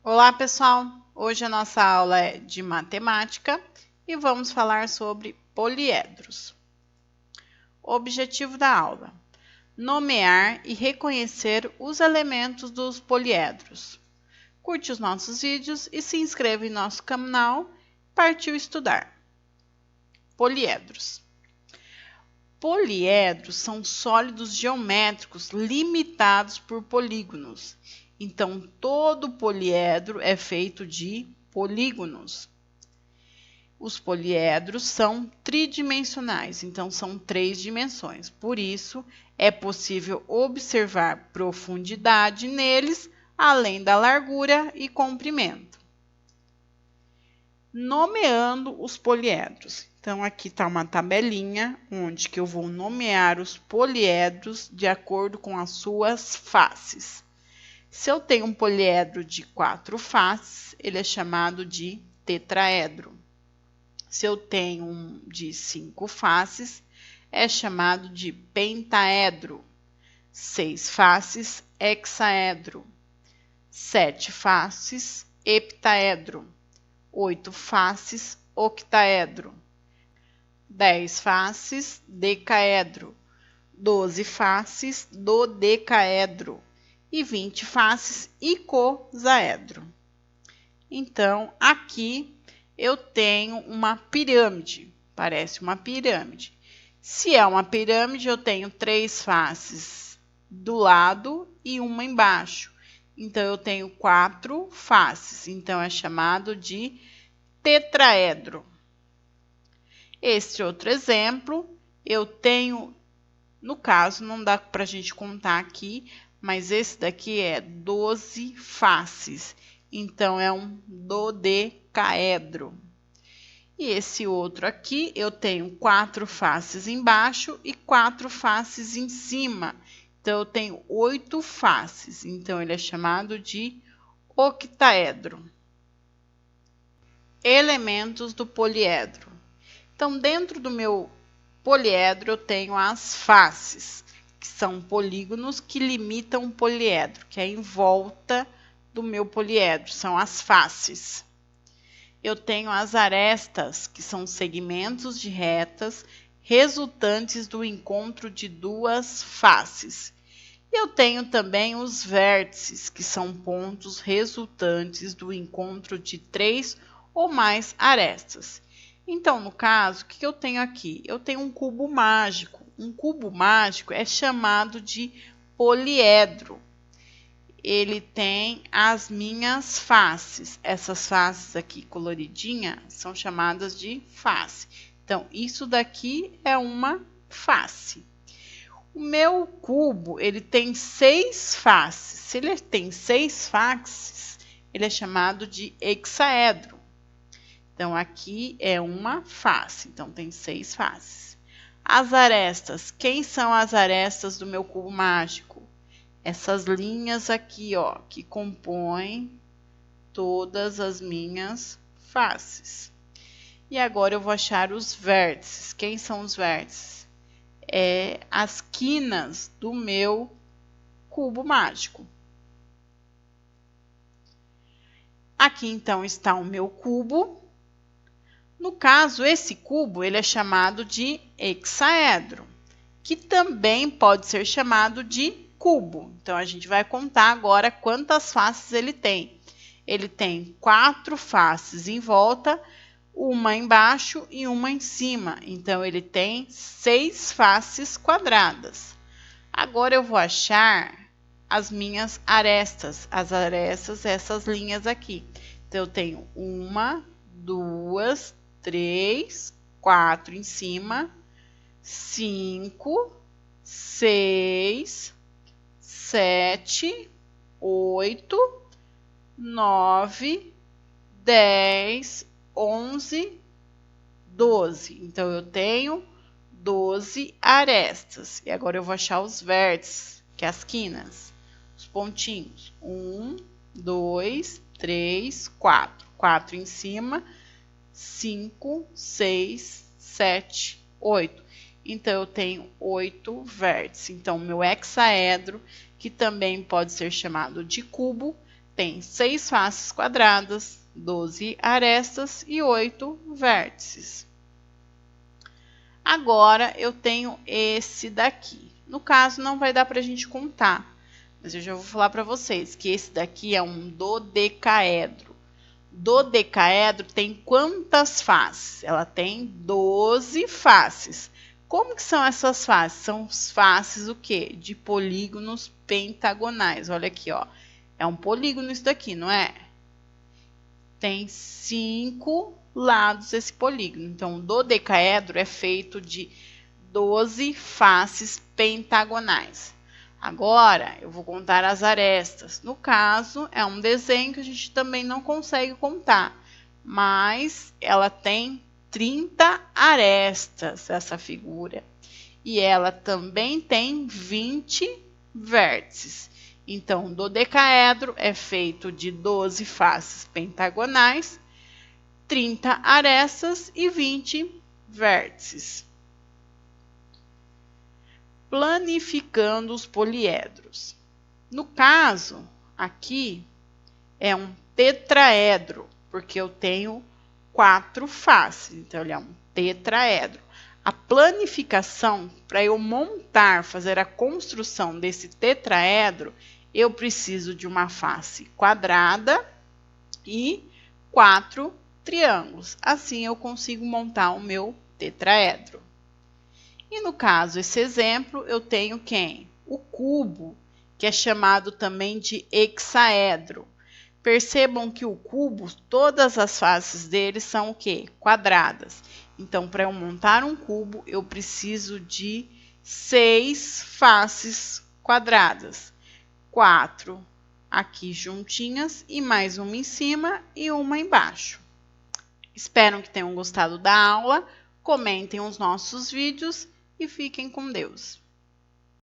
Olá pessoal, hoje a nossa aula é de matemática e vamos falar sobre poliedros. O objetivo da aula: nomear e reconhecer os elementos dos poliedros. Curte os nossos vídeos e se inscreva em nosso canal. Partiu estudar. Poliedros. Poliedros são sólidos geométricos limitados por polígonos. Então, todo poliedro é feito de polígonos. Os poliedros são tridimensionais, então são 3 dimensões. Por isso, é possível observar profundidade neles, além da largura e comprimento. Nomeando os poliedros. Então, aqui está uma tabelinha, onde que eu vou nomear os poliedros de acordo com as suas faces. Se eu tenho um poliedro de 4 faces, ele é chamado de tetraedro. Se eu tenho um de 5 faces, é chamado de pentaedro. 6 faces, hexaedro. 7 faces, heptaedro. 8 faces, octaedro. 10 faces, decaedro. 12 faces, dodecaedro. E 20 faces, icosaedro. Então, aqui eu tenho uma pirâmide, parece uma pirâmide. Se é uma pirâmide, eu tenho 3 faces do lado e uma embaixo. Então, eu tenho 4 faces, então é chamado de tetraedro. Este outro exemplo, eu tenho, no caso, não dá para a gente contar aqui, mas esse daqui é 12 faces, então é um dodecaedro. E esse outro aqui, eu tenho 4 faces embaixo e 4 faces em cima. Então, eu tenho 8 faces, então ele é chamado de octaedro. Elementos do poliedro. Então, dentro do meu poliedro, eu tenho as faces, que são polígonos que limitam o poliedro, que é em volta do meu poliedro, são as faces. Eu tenho as arestas, que são segmentos de retas resultantes do encontro de 2 faces. Eu tenho também os vértices, que são pontos resultantes do encontro de 3 ou mais arestas. Então, no caso, o que eu tenho aqui? Eu tenho um cubo mágico. Um cubo mágico é chamado de poliedro. Ele tem as minhas faces. Essas faces aqui coloridinhas são chamadas de face. Então, isso daqui é uma face. O meu cubo, ele tem 6 faces. Se ele tem 6 faces, ele é chamado de hexaedro. Então, aqui é uma face, então tem 6 faces. As arestas, quem são as arestas do meu cubo mágico? Essas linhas aqui, ó, que compõem todas as minhas faces. E agora eu vou achar os vértices. Quem são os vértices? As quinas do meu cubo mágico. Aqui, então, está o meu cubo. No caso, esse cubo ele é chamado de hexaedro, que também pode ser chamado de cubo. Então, a gente vai contar agora quantas faces ele tem. Ele tem 4 faces em volta, uma embaixo e uma em cima. Então, ele tem 6 faces quadradas. Agora, eu vou achar as minhas arestas. As arestas, essas linhas aqui. Então, eu tenho 1, 2, 3, 4 em cima, 5, 6, 7, 8, 9, 10, 11, 12. Então, eu tenho 12 arestas. E agora eu vou achar os vértices, que é as quinas, os pontinhos. 1, 2, 3, 4. 4 em cima, 5, 6, 7, 8. Então, eu tenho 8 vértices. Então, meu hexaedro, que também pode ser chamado de cubo, tem 6 faces quadradas, 12 arestas e 8 vértices. Agora, eu tenho esse daqui. No caso, não vai dar para a gente contar, mas eu já vou falar para vocês que esse daqui é um dodecaedro. Dodecaedro tem quantas faces? Ela tem 12 faces. Como que são essas faces? São as faces o quê? De polígonos pentagonais. Olha aqui, ó. É um polígono isso daqui, não é? Tem 5 lados esse polígono. Então, o dodecaedro é feito de 12 faces pentagonais. Agora, eu vou contar as arestas. No caso, é um desenho que a gente também não consegue contar, mas ela tem 30 arestas, essa figura. E ela também tem 20 vértices. Então, o dodecaedro é feito de 12 faces pentagonais, 30 arestas e 20 vértices. Planificando os poliedros. No caso, aqui é um tetraedro, porque eu tenho 4 faces. Então, ele é um tetraedro. A planificação, para eu montar, fazer a construção desse tetraedro, eu preciso de uma face quadrada e 4 triângulos. Assim, eu consigo montar o meu tetraedro. E no caso, esse exemplo, eu tenho quem? O cubo, que é chamado também de hexaedro. Percebam que o cubo, todas as faces dele são o quê? Quadradas. Então, para eu montar um cubo, eu preciso de 6 faces quadradas. 4 aqui juntinhas e mais uma em cima e uma embaixo. Espero que tenham gostado da aula. Comentem os nossos vídeos e fiquem com Deus.